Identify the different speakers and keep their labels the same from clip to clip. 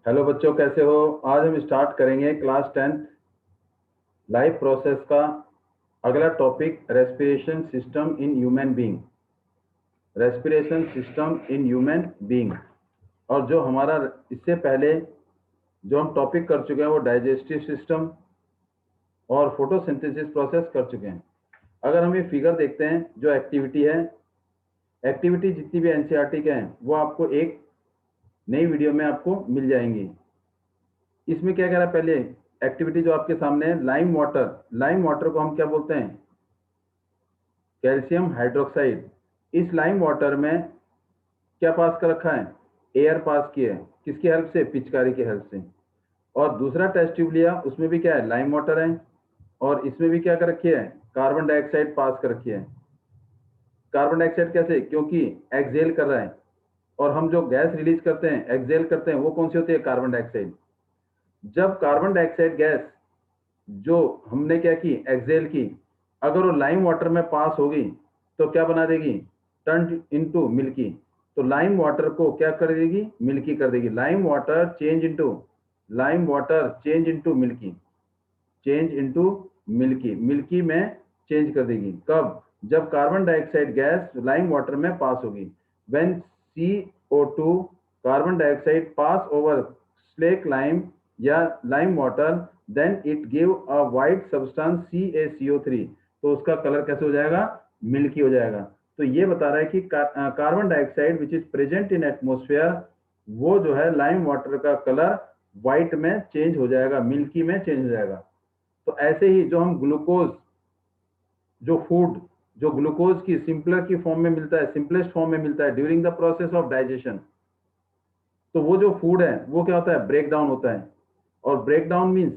Speaker 1: Hello बच्चों, कैसे हो। आज हम स्टार्ट करेंगे क्लास 10th लाइफ प्रोसेस का अगला topic, respiration system in human being. Respiration system in human being. और जो हमारा इससे पहले जो हम टॉपिक कर चुके हैं वो डाइजेस्टिव सिस्टम और फोटोसिंथेसिस प्रोसेस कर चुके हैं। अगर हम ये फिगर देखते हैं, जो एक्टिविटी है, एक्टिविटी जितनी भी एनसीईआरटी के हैं वो आपको एक नई वीडियो में आपको मिल जाएंगी। इसमें क्या कह रहा है, पहले एक्टिविटी जो आपके सामने है, लाइम वाटर। लाइम वाटर को हम क्या बोलते हैं? Calcium hydroxide. इस लाइम वाटर में क्या पास कर रखा है? एयर पास किया है। किसकी हेल्प से? पिचकारी की हेल्प से। और दूसरा टेस्ट ट्यूब लिया, उसमें भी क्या है? लाइम वाटर है। और इसमें भी क्या कर रखी है? कार्बन डाइऑक्साइड पास कर रखी है। कार्बन डाइऑक्साइड कैसे? क्योंकि एक्सहेल कर रहा है, और हम जो गैस रिलीज करते हैं, एक्सहेल करते हैं, वो कौन सी होती है? Carbon dioxide. जब कार्बन डाइऑक्साइड गैस जो हमने क्या की, एक्सहेल की, अगर वो लाइम वाटर में पास होगी तो क्या बना देगी? Turn into milky. तो लाइम वाटर को क्या कर देगी? मिल्की कर देगी। Lime water change into, lime water change into milky, change into milky, milky में चेंज कर देगी। कब? जब carbon dioxide gas lime water में पास होगी। When CO2 carbon dioxide pass over slake lime या lime water, then it give a white substance CaCO3। तो उसका कलर कैसे हो जाएगा? मिल्की हो जाएगा। तो ये बता रहा है कि carbon dioxide which is present in atmosphere, वो जो है लाइम वाटर का कलर व्हाइट में चेंज हो जाएगा, मिल्की में चेंज हो जाएगा। तो ऐसे ही जो हम ग्लूकोज, जो फूड, जो ग्लूकोज की सिंपलर की फॉर्म में मिलता है, सिंपलेस्ट फॉर्म में मिलता है during the process of digestion, तो वो जो फूड है वो क्या होता है? ब्रेक डाउन होता है। और ब्रेक डाउन मीन्स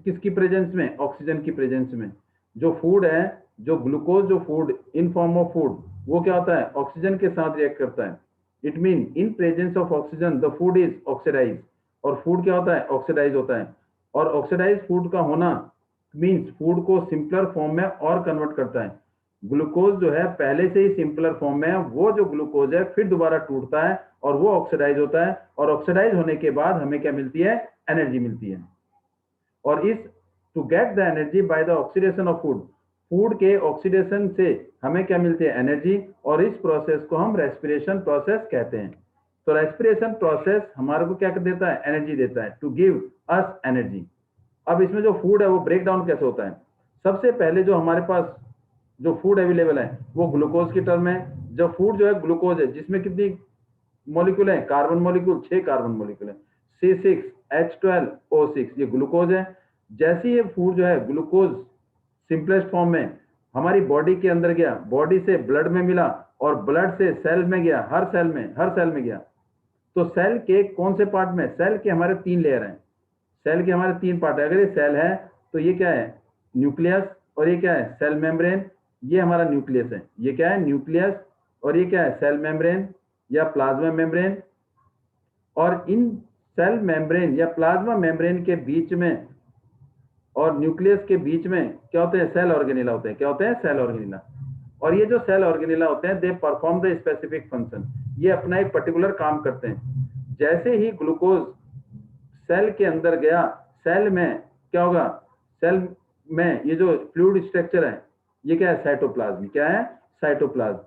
Speaker 1: किसकी प्रेजेंस में? ऑक्सीजन की प्रेजेंस में। जो फूड है, जो ग्लूकोज, जो food in form of food, वो क्या होता है? ऑक्सीजन के साथ रिएक्ट करता है। It mean in presence of oxygen the food is oxidize. और फूड क्या होता है? ऑक्सीडाइज होता है। और ऑक्सीडाइज फूड का होना मीन्स फूड को सिंपलर फॉर्म में और कन्वर्ट करता है। ग्लूकोज जो है पहले से ही सिंपलर फॉर्म में है, वो जो ग्लूकोज है फिर दोबारा टूटता है और वो ऑक्सीडाइज होता है। और ऑक्सीडाइज होने के बाद हमें क्या मिलती है? एनर्जी मिलती है। और इस to get the energy by the oxidation of food, food के ऑक्सीडेशन से हमें क्या मिलती है? एनर्जी। और इस प्रोसेस को हम रेस्पिरेशन प्रोसेस कहते हैं। तो रेस्पिरेशन प्रोसेस हमारे को क्या देता है? एनर्जी देता है, टू गिव अस एनर्जी। अब इसमें जो फूड है वो ब्रेक डाउन कैसे होता है? सबसे पहले जो हमारे पास जो फूड अवेलेबल है वो ग्लूकोज की टर्म है। जब फूड जो है ग्लूकोज है, जिसमें कितनी मॉलिक्यूल है? कार्बन मॉलिक्यूल, 6 कार्बन मॉलिक्यूल है। C6H12O6, ये ग्लूकोज है। जैसे ये फूड जो है ग्लूकोज सिंपलेस्ट फॉर्म में हमारी बॉडी के अंदर गया, बॉडी से ब्लड में मिला, और ब्लड से सेल में गया, हर सेल में गया। तो सेल के कौन से पार्ट में? सेल के हमारे 3 लेयर हैं। सेल के हमारे 3 पार्ट है। अगर ये सेल है तो ये क्या है? न्यूक्लियस। और ये क्या है? Cell membrane. ये हमारा न्यूक्लियस है। ये क्या है? न्यूक्लियस। और ये क्या है? सेल मेम्ब्रेन या प्लाज्मा मेम्ब्रेन। और इन सेल मेम्ब्रेन या प्लाज्मा मेम्ब्रेन के बीच में और न्यूक्लियस के बीच में क्या होते हैं? सेल ऑर्गेनिला होते हैं। क्या होते हैं? सेल ऑर्गेनिला। और ये जो सेल ऑर्गेनिला होते हैं, they perform the specific function. ये अपना एक पर्टिकुलर काम करते हैं। जैसे ही ग्लूकोज सेल के अंदर गया, सेल में क्या होगा? सेल में ये जो फ्लूइड स्ट्रक्चर है, ये क्या है? साइटोप्लाज्म। क्या है? साइटोप्लाज्म।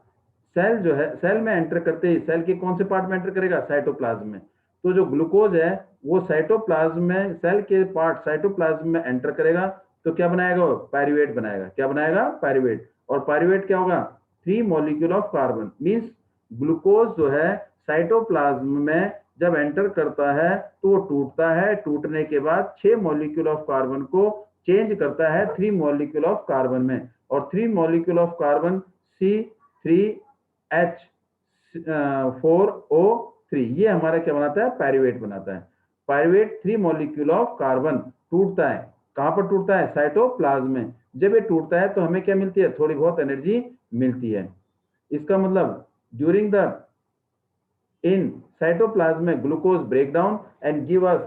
Speaker 1: सेल जो है, सेल में एंटर करते ही सेल के कौन से पार्ट में एंटर करेगा? साइटोप्लाज्म में। तो जो ग्लूकोज है वो साइटोप्लाज्म में, सेल के पार्ट साइटोप्लाज्म में एंटर करेगा, तो क्या बनाएगा? वो पायरुवेट बनाएगा। क्या बनाएगा? पायरुवेट। और पायरुवेट क्या होगा? 3 molecule of carbon. Means glucose जो है साइटोप्लाज्म में जब एंटर करता है तो वो टूटता है। टूटने के बाद 6 मॉलिक्यूल ऑफ कार्बन को चेंज करता है 3 मॉलिक्यूल ऑफ कार्बन में। और 3 मॉलिक्यूल ऑफ कार्बन C3H4O3, ये हमारा क्या बनाता है? पायरुवेट बनाता है। पायरुवेट 3 मॉलिक्यूल ऑफ कार्बन टूटता है। कहां पर टूटता है? साइटोप्लाज्म में। जब ये टूटता है तो हमें क्या मिलती है? थोड़ी बहुत एनर्जी मिलती है। इसका मतलब ड्यूरिंग द इन साइटोप्लाज्म में glucose break down and give us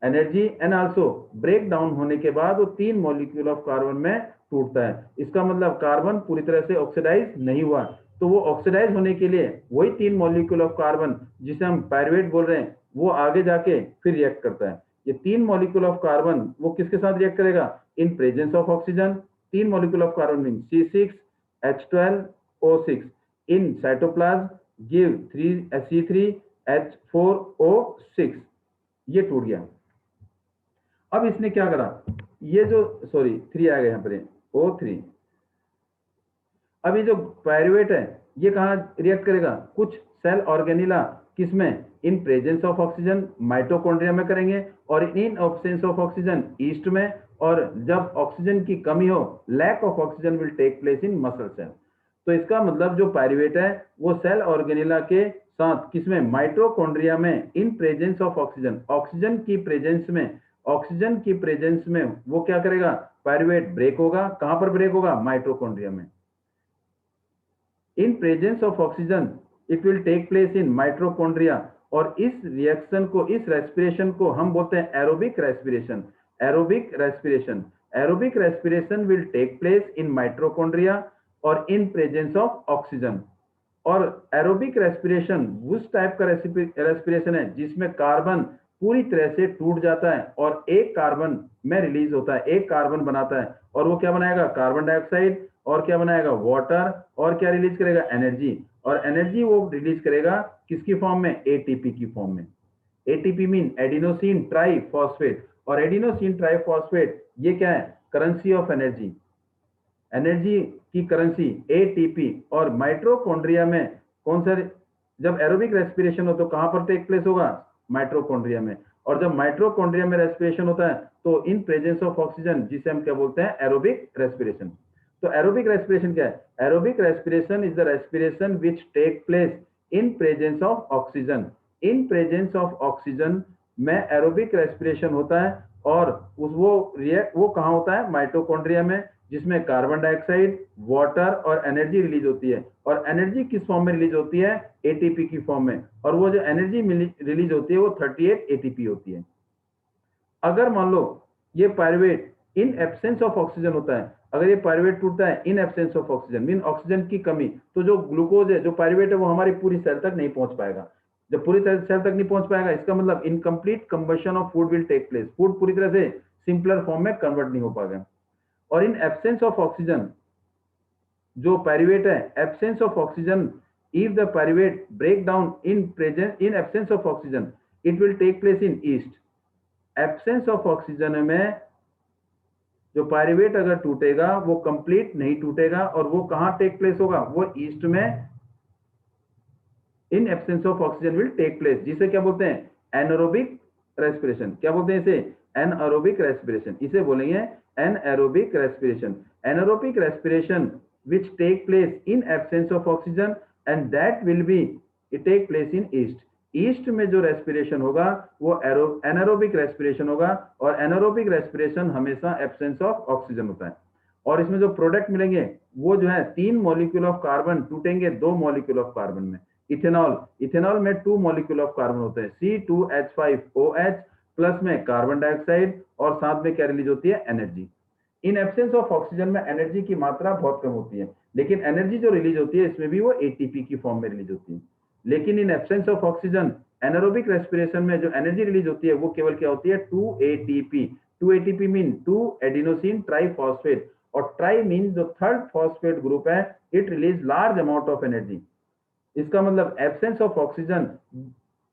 Speaker 1: energy, and also break down होने के बाद वो 3 मॉलिक्यूल ऑफ कार्बन में टूटता है। इसका मतलब कार्बन पूरी तरह से ऑक्सीडाइज नहीं हुआ। तो वो ऑक्सीडाइज होने के लिए वही 3 मॉलिक्यूल ऑफ कार्बन जिसे हम पायरुवेट बोल रहे हैं, वो आगे जाके फिर रिएक्ट करता है। ये 3 मॉलिक्यूल ऑफ कार्बन वो किसके साथ रिएक्ट करेगा? इन presence of oxygen. 3 molecule of carbon mean C6H12O6 in cytoplasm give 3C3H4O6। ये टूट गया। अब इसने क्या करा, ये जो सॉरी 3 आ गया यहाँ पर O3। अब ये जो पायरुवेट है ये कहाँ रिएक्ट करेगा? कुछ सेल ऑर्गेनिला किसमें? In presence of oxygen mitochondria में करेंगे, और in absence of oxygen yeast में, और जब ऑक्सीजन की कमी हो lack of oxygen will take place in muscle cell. तो इसका मतलब जो पायरुवेट है वो सेल ऑर्गेनिला के साथ किसमें? माइटोकॉन्ड्रिया में in presence of oxygen, oxygen की प्रेजेंस में, ऑक्सीजन की प्रेजेंस में वो क्या करेगा? पायरुवेट ब्रेक होगा। कहां पर ब्रेक होगा? माइटोकॉन्ड्रिया में। In presence of oxygen it will take place in mitochondria, और इस रिएक्शन को, इस रेस्पिरेशन को हम बोलते हैं aerobic respiration. Aerobic respiration, aerobic respiration will take place in mitochondria और इन प्रेजेंस ऑफ ऑक्सीजन। और एरोबिक रेस्पिरेशन उस टाइप का रेस्पिरेशन है जिसमें कार्बन पूरी तरह से टूट जाता है और एक कार्बन में रिलीज होता है, एक कार्बन बनाता है, और वो क्या बनाएगा? कार्बन डाइऑक्साइड, और क्या बनाएगा? वाटर, और क्या रिलीज करेगा? एनर्जी। और एनर्जी वो रिलीज करेगा किसकी फॉर्म में? एटीपी की फॉर्म में। एटीपी मीन एडिनोसिन ट्राइफॉस्फेट, और एडिनोसिन ट्राइफॉस्फेट ये क्या है? करेंसी ऑफ एनर्जी, एनर्जी की करेंसी एटीपी। और माइटोकॉन्ड्रिया में कौन सा, जब एरोबिक रेस्पिरेशन हो तो कहां पर टेक प्लेस होगा? माइटोकॉन्ड्रिया में। और जब माइटोकॉन्ड्रिया में रेस्पिरेशन होता है तो इन प्रेजेंस ऑफ ऑक्सीजन, जिसे हम क्या बोलते हैं? Aerobic respiration. तो एरोबिक रेस्पिरेशन क्या है? Aerobic respiration is the respiration which take place in presence of oxygen. In presence of oxygen में एरोबिक रेस्पिरेशन होता है, और वो कहां होता है? माइटोकॉन्ड्रिया में, जिसमें कार्बन डाइऑक्साइड, वाटर और एनर्जी रिलीज होती है। और एनर्जी किस फॉर्म में रिलीज होती है? एटीपी की फॉर्म में। और वो जो एनर्जी रिलीज होती है वो 38 एटीपी होती है। अगर मान लो ये pyruvate in absence of oxygen होता है, अगर ये पायरुवेट टूटता है इन absence of oxygen mean oxygen की कमी, तो जो ग्लूकोज है, जो पायरुवेट है, वो हमारी पूरी सेल तक नहीं पहुंच पाएगा। जब पूरी सेल तक नहीं पहुंच पाएगा, इसका मतलब incomplete combustion of food will take place. Food पूरी तरह से सिंपलर फॉर्म में कन्वर्ट नहीं हो पाएगा। और इन एब्सेंस ऑफ ऑक्सीजन, जो पायरुवेट है, absence of oxygen, if the pyruvate break down in presence, in absence of oxygen it will take place in yeast. Absence of oxygen में जो pyruvate अगर टूटेगा वो कंप्लीट नहीं टूटेगा, और वो कहां टेक प्लेस होगा? वो ईस्ट में in absence of oxygen will take place, जिसे क्या बोलते हैं? Anaerobic respiration. क्या बोलते हैं इसे? Anaerobic respiration. इसे बोलेंगे anaerobic respiration. Anaerobic respiration which take place in absence of oxygen and that will be it take place in east. East में जो रेस्पिरेशन होगा वो एनारोबिक रेस्पिरेशन होगा, और एनारोबिक रेस्पिरेशन हमेशा एब्सेंस ऑफ ऑक्सीजन होता है। और इसमें जो प्रोडक्ट मिलेंगे वो जो है 3 मॉलिक्यूल ऑफ कार्बन टूटेंगे 2 मॉलिक्यूल ऑफ कार्बन में। इथेनॉल, इथेनॉल में 2 मॉलिक्यूल ऑफ कार्बन होते हैं, C2H5OH प्लस में कार्बन डाइऑक्साइड, और साथ में क्या रिलीज होती है? Energy. In absence of oxygen में एनर्जी की मात्रा बहुत कम होती है, लेकिन एनर्जी जो रिलीज होती है इसमें भी वो एटीपी की फॉर्म में रिलीज होती है। लेकिन इन absence of oxygen anaerobic respiration में जो एनर्जी रिलीज होती है वो केवल क्या होती है? 2 ATP। 2 ATP mean 2 adenosine triphosphate, और ट्राई मीन जो थर्ड फॉस्फेट ग्रुप है, it release large amount of energy. इसका मतलब एब्सेंस ऑफ ऑक्सीजन,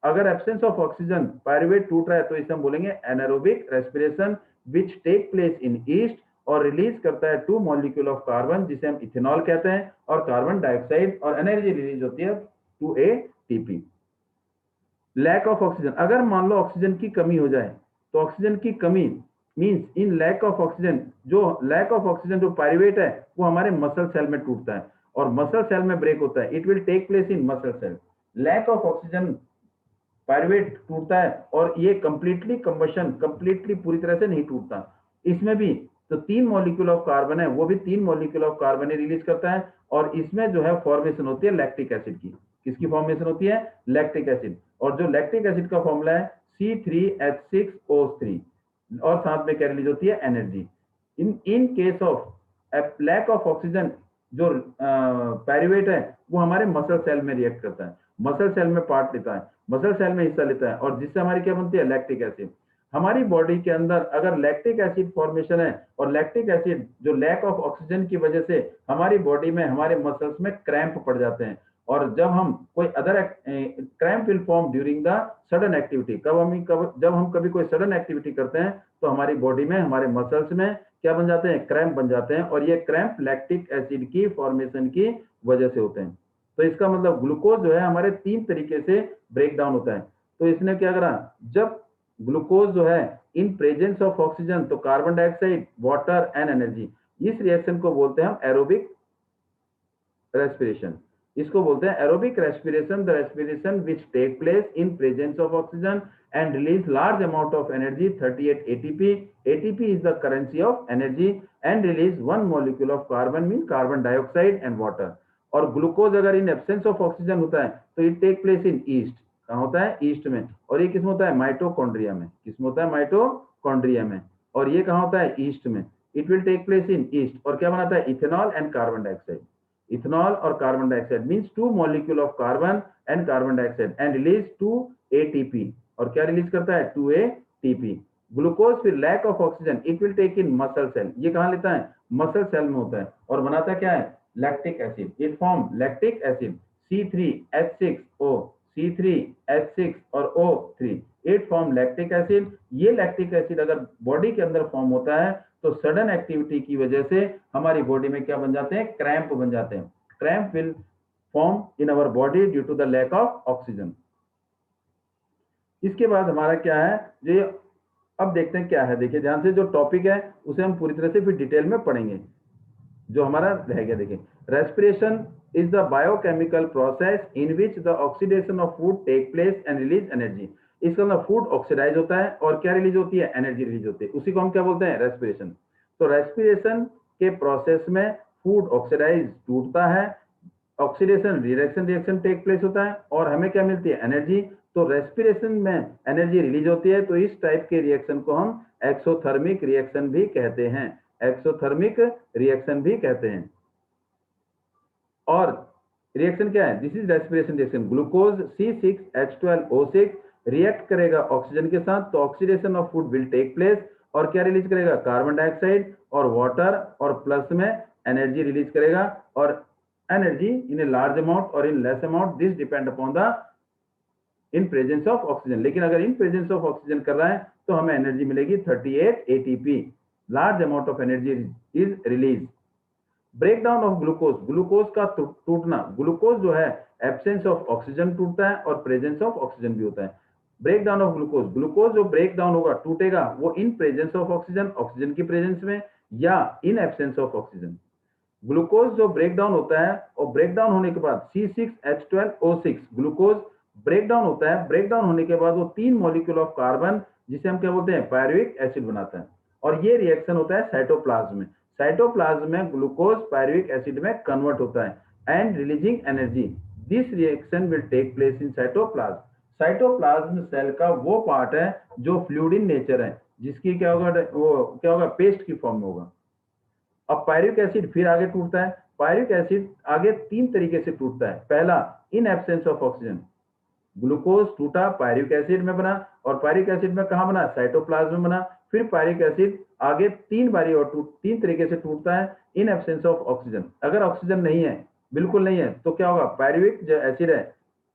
Speaker 1: अगर एब्सेंस ऑफ ऑक्सीजन पायरुवेट टूट रहा है तो इसे हम बोलेंगे anaerobic respiration which take place in yeast, और रिलीज करता है 2 मॉलिक्यूल ऑफ कार्बन, जिसे हम इथेनॉल कहते हैं, और कार्बन डाइऑक्साइड, और एनर्जी रिलीज होती है 2 ATP। लैक ऑफ ऑक्सीजन, अगर मान लो ऑक्सीजन की कमी हो जाए, तो ऑक्सीजन की कमी means in lack of oxygen, जो लैक ऑफ ऑक्सीजन जो पायरुवेट है वो हमारे मसल सेल में टूटता है और मसल सेल में ब्रेक होता है। It will take place in muscle cell. Lack of oxygen pyruvate टूटता है, और ये कंप्लीटली कंबशन, कंप्लीटली पूरी तरह से नहीं टूटता। इसमें भी तो 3 मॉलिक्यूल ऑफ कार्बन है, वो भी 3 molecule of carbon he release करता है, और इसमें जो है फॉर्मेशन होती है लैक्टिक एसिड की। किसकी फॉर्मेशन होती है? Lactic acid. और जो लैक्टिक एसिड का फॉर्मूला है C3H6O3, और साथ में क्या रिलीज होती है? Energy. In case of lack of oxygen, जो पायरुवेट है वो हमारे मसल सेल में रिएक्ट करता है। मसल सेल में पार्ट लेता है, मसल सेल में हिस्सा लेता है, और जिससे हमारी क्या बनती है, लैक्टिक एसिड। हमारी बॉडी के अंदर अगर लैक्टिक एसिड फॉर्मेशन है, और लैक्टिक एसिड जो लैक ऑफ ऑक्सीजन की वजह से हमारी बॉडी में, हमारे मसल्स में क्रैम्प पड़ जाते हैं, और जब हम कोई other cramp will form during the sudden activity, जब हम कभी कोई सडन एक्टिविटी करते हैं तो हमारी बॉडी में, हमारे मसल्स में क्या बन जाते हैं, क्रैम्प बन जाते हैं, और ये क्रैम्प लैक्टिक एसिड की फॉर्मेशन की वजह से होते हैं। तो इसका मतलब ग्लूकोज जो है हमारे 3 तरीके से ब्रेक डाउन होता है। तो इसने क्या करा, जब ग्लूकोज जो है इन प्रेजेंस ऑफ ऑक्सीजन, तो carbon dioxide, water and energy, इस रिएक्शन को बोलते हैं हम एरोबिक रेस्पिरेशन। इसको बोलते हैं aerobic respiration, the respiration which take place in presence of oxygen and release large amount of energy, 38 ATP. ATP is the currency of energy, and release one molecule of carbon, means carbon dioxide and water. और glucose अगर in absence of oxygen होता है तो it take place in yeast. कहाँ होता है, yeast में। और ये किसमें होता है, माइटोकॉन्ड्रिया में। किसमें होता है, माइटोकॉन्ड्रिया में। और ये कहाँ होता है, ईस्ट में। It will take place in yeast, और क्या बनाता है, ethanol and carbon dioxide. Ethanol और carbon dioxide means 2 molecule of carbon and carbon dioxide, and release 2 ATP। और क्या रिलीज करता है, 2 ATP। ग्लूकोज फिर lack of oxygen, it will take in muscle cell. ये कहां लेता है, मसल सेल में होता है, और बनाता क्या है, lactic acid. It form lactic acid C3H6O, C3H6 और O3, it form lactic acid. ये लैक्टिक एसिड अगर बॉडी के अंदर फॉर्म होता है तो सडन एक्टिविटी की वजह से हमारी बॉडी में क्या बन जाते हैं, क्रैम्प बन जाते हैं। Cramp will form in our body due to the lack of oxygen. इसके बाद हमारा क्या है, जो अब देखते हैं क्या है। देखिए ध्यान से, जो टॉपिक है उसे हम पूरी तरह से फिर डिटेल में पढ़ेंगे। जो हमारा रह गया, देखिए, respiration is the biochemical process in which the oxidation of food take place and release energy. इसका मतलब फूड ऑक्सीडाइज होता है और क्या रिलीज होती है, एनर्जी रिलीज होती है। उसी को हम क्या बोलते हैं, रेस्पिरेशन। तो रेस्पिरेशन के प्रोसेस में फूड ऑक्सीडाइज टूटता है, ऑक्सीडेशन रिएक्शन टेक प्लेस होता है, और हमें क्या मिलती है, एनर्जी। तो रेस्पिरेशन में एनर्जी रिलीज होती है, तो इस टाइप के रिएक्शन को हम एक्सोथर्मिक रिएक्शन भी कहते हैं। एक्सोथर्मिक रिएक्शन भी कहते हैं। और रिएक्शन क्या है, this is respiration reaction. Glucose C6H12O6 react करेगा ऑक्सीजन के साथ, तो oxidation of food will take place, और क्या रिलीज करेगा, कार्बन डाइऑक्साइड और वाटर, और प्लस में एनर्जी रिलीज करेगा। और energy in a large amount और in less amount, this depend upon the in presence of oxygen. लेकिन अगर इन प्रेजेंस ऑफ ऑक्सीजन कर रहा है तो हमें एनर्जी मिलेगी 38 ATP। Large amount of energy is release. Break down of glucose, glucose का टूटना। ग्लूकोज जो है एब्सेंस ऑफ ऑक्सीजन टूटता है और प्रेजेंस ऑफ ऑक्सीजन भी होता है। Break down of glucose, glucose जो ब्रेक डाउन होगा, टूटेगा, वो in presence of oxygen, oxygen की प्रेजेंस में, या in absence of oxygen. Glucose जो ब्रेक डाउन होता है, और ब्रेक डाउन होने के बाद C6H12O6 ग्लूकोज ब्रेक डाउन होता है। ब्रेक डाउन होने के बाद वो 3 मॉलिक्यूल ऑफ कार्बन, जिसे हम क्या बोलते हैं, पायरुविक एसिड बनाता है। और ये रिएक्शन होता है साइटोप्लाज्म में। साइटोप्लाज्म में ग्लूकोज पायरुविक एसिड में कन्वर्ट होता है and releasing energy. This reaction will take place in cytoplasm. Cytoplasm cell का वो पार्ट है जो फ्लूइड इन नेचर है, जिसकी क्या होगा, वो क्या होगा, पेस्ट की फॉर्म में होगा। अब पायरुविक एसिड फिर आगे टूटता है। पायरुविक एसिड आगे 3 तरीके से टूटता है। पहला, इन एब्सेंस ऑफ ऑक्सीजन, ग्लूकोज टूटा, पायरुविक एसिड में बना, और पायरुविक एसिड में कहां बना, साइटोप्लाज्म में बना। फिर पायरुविक एसिड आगे 3 बारी और 3 तरीके से टूटता है इन एब्सेंस ऑफ ऑक्सीजन। अगर ऑक्सीजन नहीं है, बिल्कुल नहीं है, तो क्या होगा, पायरुविक जो एसिड है,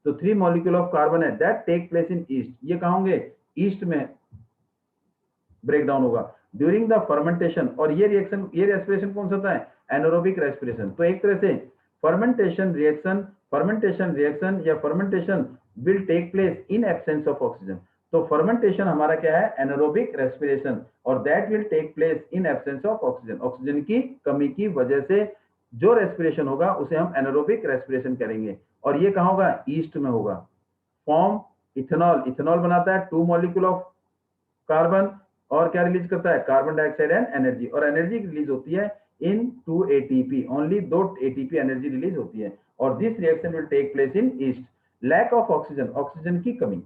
Speaker 1: तो 3 मॉलिक्यूल ऑफ कार्बन है, that take place in yeast. ये कहां होंगे, ईस्ट में ब्रेक डाउन होगा ड्यूरिंग द फर्मेंटेशन। और ये रिएक्शन, ये रेस्पिरेशन कौन सा होता है, एनारोबिक रेस्पिरेशन। तो एक तरह से फर्मेंटेशन रिएक्शन या fermentation will take place in absence of oxygen. तो फर्मेंटेशन हमारा क्या है, एनारोबिक रेस्पिरेशन, और that will take place in absence of oxygen. Oxygen की कमी की वजह से जो रेस्पिरेशन होगा उसे हम एनारोबिक रेस्पिरेशन करेंगे। और ये कहां होगा, ईस्ट में होगा। फॉर्म इथेनॉल, इथेनॉल बनाता है 2 मॉलिक्यूल ऑफ कार्बन, और क्या रिलीज करता है, कार्बन डाइऑक्साइड एंड एनर्जी। और एनर्जी रिलीज होती है in 2 ATP, only 2 ATP energy release होती है। और this reaction will take place in yeast. Lack of oxygen, oxygen की कमी।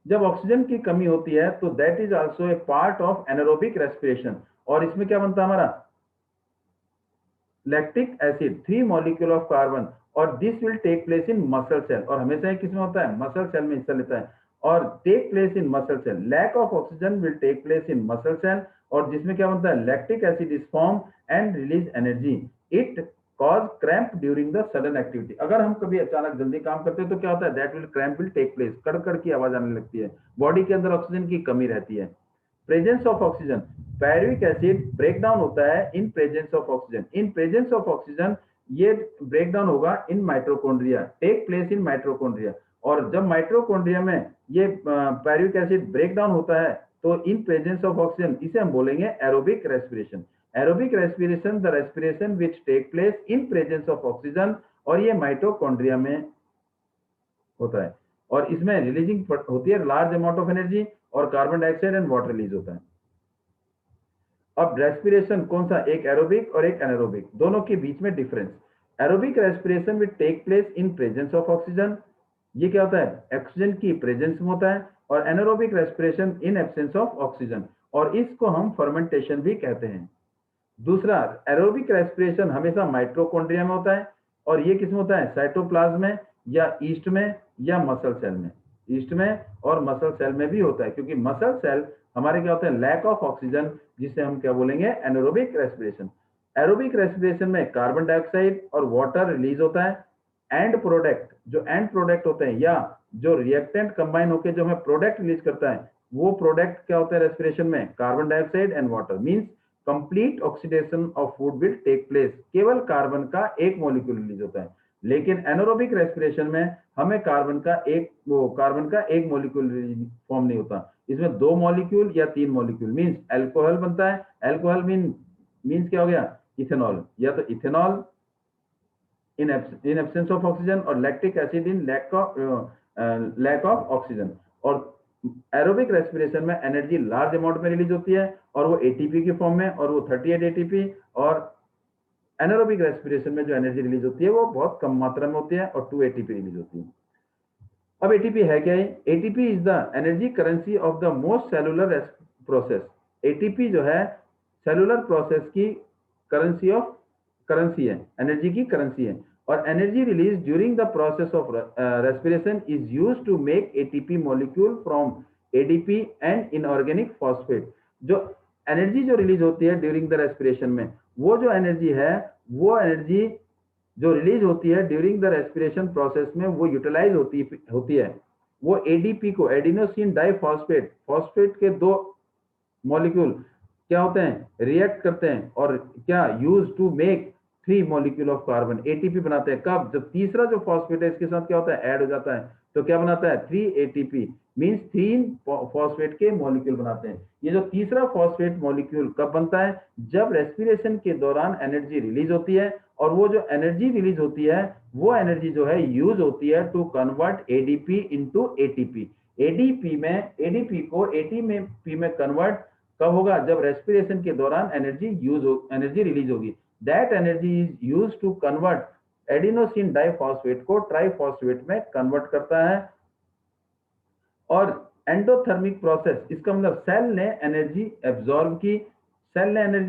Speaker 1: जब ऑक्सीजन की कमी होती है तो that is also a part of anaerobic respiration. और इसमें क्या बनता है हमारा, lactic acid, 3 molecule of carbon, और this will take place in muscle cell, और हमेशा ये किसमें होता है, मसल सेल में हिस्सा लेता है, और take place in muscle cell. Lack of oxygen will take place in muscle cell, और जिसमें क्या बनता है, lactic acid is form and release energy. It cause cramp during the sudden activity. अगर हम कभी अचानक जल्दी काम करते हैं तो क्या होता है, that will cramp will take place, कड़कड़ की आवाज आने लगती है, बॉडी के अंदर ऑक्सीजन की कमी रहती है। Presence of oxygen, pyruvic acid break down होता है in presence of oxygen. In presence of oxygen ये ब्रेक डाउन होगा in mitochondria, take place in mitochondria. और जब माइटोकॉन्ड्रिया में ये पायरुविक एसिड ब्रेक डाउन होता है तो इन प्रेजेंस ऑफ ऑक्सीजन, इसे हम बोलेंगे aerobic respiration. Aerobic respiration, the respiration which take place in presence of oxygen, और ये माइटोकॉन्ड्रिया में होता है, और इसमें रिलीजिंग होती है लार्ज अमाउंट ऑफ एनर्जी, और carbon dioxide and water release होता है। अब रेस्पिरेशन कौन सा, एक एरोबिक और एक एनारोबिक, दोनों के बीच में difference. Aerobic respiration will take place in presence of oxygen, ये क्या होता है, ऑक्सीजन की प्रेजेंस में होता है। और anaerobic respiration in absence of oxygen, और इसको हम फर्मेंटेशन भी कहते हैं। दूसरा, एरोबिक रेस्पिरेशन हमेशा माइटोकॉन्ड्रिया में होता है, और ये किसमें होता है, साइटोप्लाज्म में या ईस्ट में या मसल सेल में। ईस्ट में और मसल सेल में भी होता है, क्योंकि मसल सेल हमारे क्या होते हैं, लैक ऑफ ऑक्सीजन, जिसे हम क्या बोलेंगे, एनारोबिक रेस्पिरेशन। एरोबिक रेस्पिरेशन में कार्बन डाइऑक्साइड और वाटर रिलीज होता है। एंड प्रोडक्ट, जो एंड प्रोडक्ट होते हैं या जो रिएक्टेंट कंबाइन होकर जो हमें प्रोडक्ट रिलीज करता है, वो प्रोडक्ट क्या होता है रेस्पिरेशन में, carbon dioxide and water. Means complete oxidation of food will take place, केवल कार्बन का एक मॉलिक्यूल रिलीज होता है। लेकिन एनारोबिक रेस्पिरेशन में हमें कार्बन का एक मॉलिक्यूल फॉर्म नहीं होता, इसमें 2 मॉलिक्यूल या 3 मॉलिक्यूल, मींस अल्कोहल बनता है। अल्कोहल मींस क्या हो गया, इथेनॉल, या तो ethanol in absence of oxygen, और lactic acid in lack of oxygen. और एरोबिक रेस्पिरेशन में एनर्जी लार्ज अमाउंट में रिलीज होती है, और वो एटीपी की फॉर्म में, और वो 38 एटीपी। और एनारोबिक रेस्पिरेशन में जो एनर्जी रिलीज होती है वो बहुत कम मात्रा में होती है, और 2 एटीपी रिलीज होती है। अब एटीपी है क्या है, ATP is the energy currency of the most cellular process. ATP जो है सेलुलर प्रोसेस की करेंसी है, एनर्जी की करेंसी है। और energy release during the process of respiration is used to make ATP molecule from ADP and inorganic phosphate. जो energy जो release होती है ड्यूरिंग द रेस्पिरेशन में, वो जो एनर्जी है, वो एनर्जी जो रिलीज होती है ड्यूरिंग द रेस्पिरेशन प्रोसेस में, वो यूटिलाइज होती है। वो एडीपी को, एडिनोसिन डाइफॉस्फेट, फॉस्फेट के 2 मॉलिक्यूल क्या होते हैं, रिएक्ट करते हैं, और क्या use to make 3 molecule of carbon, ATP बनाते हैं। कब, जब तीसरा जो फॉस्फेट है इसके साथ क्या होता है, ऐड हो जाता है, तो क्या बनाता है, 3 एटीपी, मींस 3 फॉस्फेट के मॉलिक्यूल बनाते हैं। ये जो तीसरा फॉस्फेट मॉलिक्यूल कब बनता है, जब रेस्पिरेशन के दौरान एनर्जी रिलीज होती है, और वो जो एनर्जी रिलीज होती है, वो एनर्जी जो है यूज होती है to convert ADP into ATP. ADP को एटीपी में कन्वर्ट कब होगा, जब रेस्पिरेशन के दौरान एनर्जी रिलीज होगी। That energy is use to convert adenosine diphosphate को ट्राइफॉस्फेट में कन्वर्ट करता है। और एंडोथर्मिक प्रोसेस, इसका मतलब सेल ने एनर्जी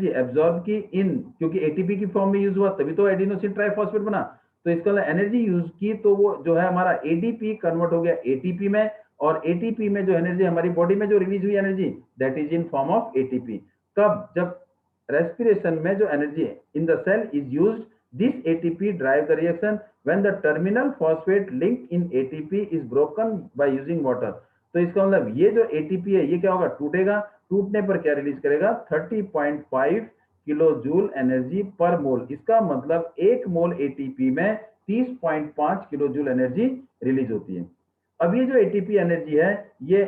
Speaker 1: एब्जॉर्ब की इन, क्योंकि एटीपी की फॉर्म में यूज हुआ तभी तो एडिनोसिन ट्राइफॉस्फेट बना, तो इसका मतलब एनर्जी यूज की, तो वो जो है हमारा एडीपी कन्वर्ट हो गया एटीपी में, और एटीपी में जो एनर्जी हमारी बॉडी में जो रिलीज हुई energy, that is in form of ATP. कब, जब रेस्पिरेशन में जो energy in the cell is used, this ATP drive the reaction when the terminal phosphate link in ATP is broken by using water. तो इसका मतलब ये जो ATP है ये क्या होगा, टूटेगा, टूटने पर क्या रिलीज करेगा, 30.5 किलो जूल एनर्जी पर मोल। इसका मतलब 1 मोल एटीपी में 30.5 किलो जूल एनर्जी रिलीज होती है। अब ये जो एटीपी एनर्जी है ये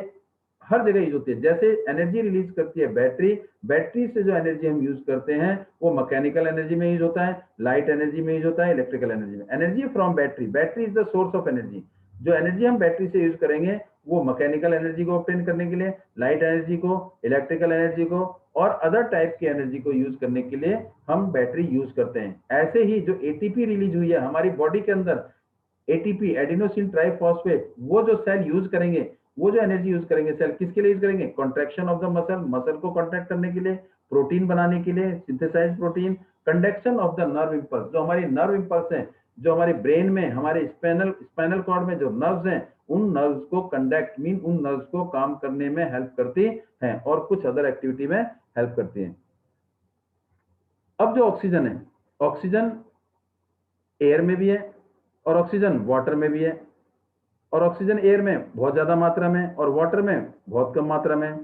Speaker 1: हर जगह यूज होती है। जैसे एनर्जी रिलीज करती है बैटरी से जो एनर्जी हम यूज करते हैं वो मैकेनिकल एनर्जी में यूज होता है, लाइट एनर्जी में यूज होता है, इलेक्ट्रिकल एनर्जी में। Energy from battery is the source of energy. जो एनर्जी हम बैटरी से यूज करेंगे वो मैकेनिकल एनर्जी को ऑब्टेन करने के लिए, लाइट एनर्जी को, इलेक्ट्रिकल एनर्जी को, और अदर टाइप की एनर्जी को यूज करने के लिए हम बैटरी यूज करते हैं। ऐसे ही जो एटीपी रिलीज हुई है हमारी बॉडी के अंदर, एटीपी एडिनोसिन ट्राइफॉस्फेट, वो जो सेल यूज करेंगे, वो जो एनर्जी यूज करेंगे सेल किसके लिए यूज करेंगे, कॉन्ट्रैक्शन ऑफ द मसल को कॉन्ट्रैक्ट करने के लिए, प्रोटीन बनाने के लिए, synthesize protein, conduction of the nerve impulse, जो हमारी नर्व इंपल्स है जो हमारे ब्रेन में, हमारे स्पाइनल कॉर्ड में जो नर्व्स हैं, उन नर्व्स को कंडक्ट मीन उन नर्व्स को काम करने में हेल्प करती हैं और कुछ अदर एक्टिविटी में हेल्प करती हैं। अब जो ऑक्सीजन है, ऑक्सीजन एयर में भी है और ऑक्सीजन वाटर में भी है, और ऑक्सीजन एयर में बहुत ज्यादा मात्रा में और वाटर में बहुत कम मात्रा में।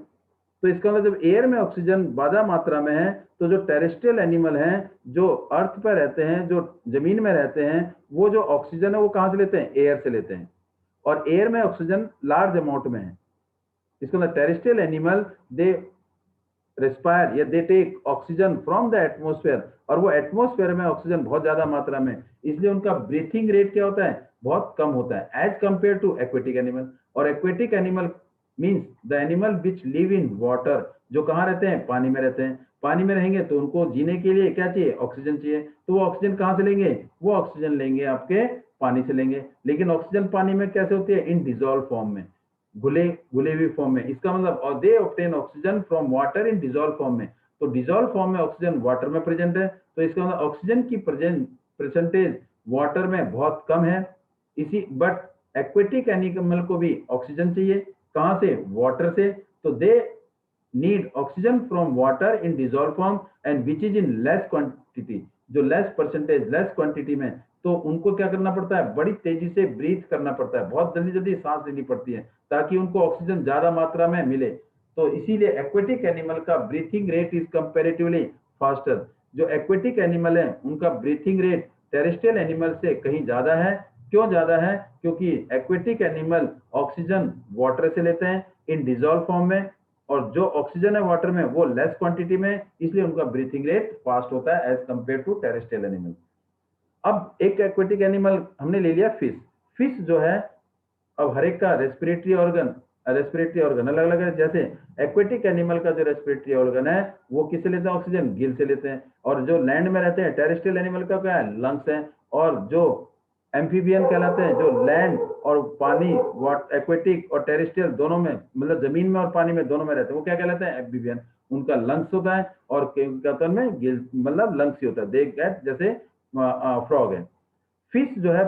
Speaker 1: तो इसका मतलब जब एयर में ऑक्सीजन ज्यादा मात्रा में है तो जो टेरेस्ट्रियल एनिमल हैं, जो अर्थ पर रहते हैं, जो जमीन में रहते हैं, वो जो ऑक्सीजन है वो कहां से लेते हैं? एयर से लेते हैं, और एयर में ऑक्सीजन लार्ज अमाउंट में है। इसका मतलब टेरेस्ट्रियल एनिमल दे रेस्पायर या they take oxygen from the atmosphere, और वो एटमोस्फेयर में ऑक्सीजन बहुत ज्यादा मात्रा में, इसलिए उनका ब्रीथिंग रेट क्या होता है? बहुत कम होता है as compare to aquatic animal. और aquatic animal means the animal which live in water, जो कहाँ रहते हैं? पानी में रहते हैं। पानी में रहेंगे तो उनको जीने के लिए क्या चाहिए? ऑक्सीजन चाहिए। तो वो ऑक्सीजन कहाँ से लेंगे? वो ऑक्सीजन लेंगे आपके पानी से लेंगे। लेकिन ऑक्सीजन पानी में कैसे होती है? इन डिजोल्व फॉर्म में, घुले घुले हुई फॉर्म में। इसका मतलब और they obtain oxygen from water in dissolve form में। तो डिजोल्व फॉर्म में ऑक्सीजन वाटर में प्रेजेंट है, तो इसका मतलब ऑक्सीजन की परसेंटेज वाटर में बहुत कम है। इसी बट एक्वेटिक एनिमल को भी ऑक्सीजन चाहिए, कहां से? वाटर से। तो they need oxygen from water in dissolve form and which is in less quantity, जो लेस परसेंटेज लेस क्वांटिटी में। तो उनको क्या करना पड़ता है? बड़ी तेजी से ब्रीथ करना पड़ता है, बहुत जल्दी जल्दी सांस लेनी पड़ती है ताकि उनको ऑक्सीजन ज्यादा मात्रा में मिले। तो इसीलिए एक्वेटिक एनिमल का breathing rate is comparatively faster. जो एक्वेटिक एनिमल है उनका ब्रीथिंग रेट टेरेस्ट्रियल एनिमल से कहीं ज्यादा है। क्यों ज्यादा है? क्योंकि एक्वेटिक एनिमल ऑक्सीजन वाटर से लेते हैं इन डिजोल्व फॉर्म में, और जो ऑक्सीजन है वाटर में वो लेस क्वांटिटी में, इसलिए उनका ब्रीथिंग रेट फास्ट होता है as compare to terrestrial animal. अब एक एक्वेटिक एनिमल हमने ले लिया फिश। फिश जो है, अब हर एक का रेस्पिरेटरी ऑर्गन अलग अलग है। जैसे एक्वेटिक एनिमल का जो रेस्पिरेटरी ऑर्गन है वो किससे लेते हैं? ऑक्सीजन गिल से लेते हैं। और जो लैंड में रहते हैं टेरेस्ट्रियल एनिमल का क्या है? लंग्स है। और जो एम्फीबियन कहलाते हैं, जो लैंड और पानी, एक्वेटिक और टेरेस्ट्रियल दोनों में, मतलब जमीन में और पानी में दोनों में रहते हैं, वो क्या कहलाते हैं? एम्फीबियन। उनका लंग्स होता है और क्या में गिल, मतलब लंग्स ही होता है। दे गेट जैसे फ्रॉग है। फिश जो है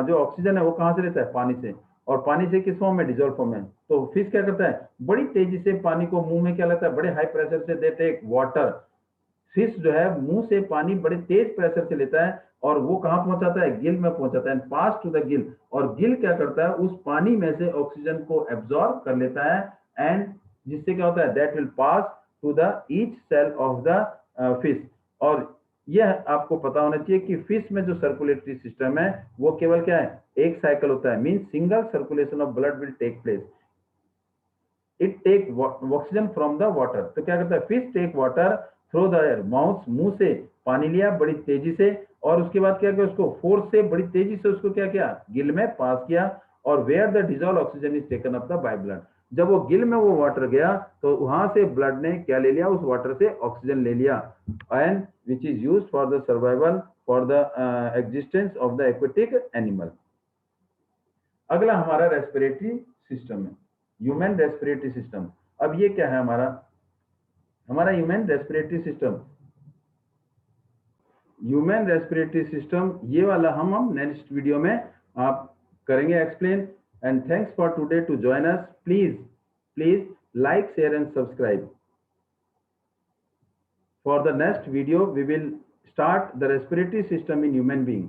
Speaker 1: जो ऑक्सीजन है वो कहां से लेता है? पानी से। और पानी से किस फॉर्म में? डिजोल्व फॉर्म में। तो फिश क्या करता है? बड़ी तेजी से पानी को मुंह में क्या लेता है? बड़े हाई प्रेशर से दे टेक वाटर। फिश जो है मुंह से पानी बड़े तेज प्रेशर से लेता है और वो कहां पहुंचाता है? गिल में पहुंचाता है, पास टू द गिल। और गिल क्या करता है? उस पानी में से ऑक्सीजन को एब्जॉर्ब कर लेता है, एंड जिससे क्या होता है? That will pass to the each cell of the fish. और यह आपको पता होना चाहिए कि फिश में जो सर्कुलेटरी सिस्टम है वो केवल क्या है? एक साइकिल होता है, mean single circulation of blood will take place. It take oxygen from the water. तो क्या करता है? Fish take water through the air, mouth, मुंह से पानी लिया बड़ी तेजी से, और उसके बाद क्या किया? उसको फोर्स से बड़ी तेजी से उसको क्या किया? गिल में पास किया। और where the dissolve oxygen is taken up the by blood. जब वो गिल में वो वाटर गया तो वहां से ब्लड ने क्या ले लिया? उस वाटर से ऑक्सीजन ले लिया, and which is use for the survival for the existence of the aquatic animal. अगला हमारा रेस्पिरेटरी सिस्टम है, ह्यूमन रेस्पिरेटरी सिस्टम। अब ये क्या है? हमारा human respiratory system, human respiratory system ये वाला हम नेक्स्ट वीडियो में आप करेंगे explain. And thanks for today to join us. Please like, share and subscribe. For the next video we will start the respiratory system in human being.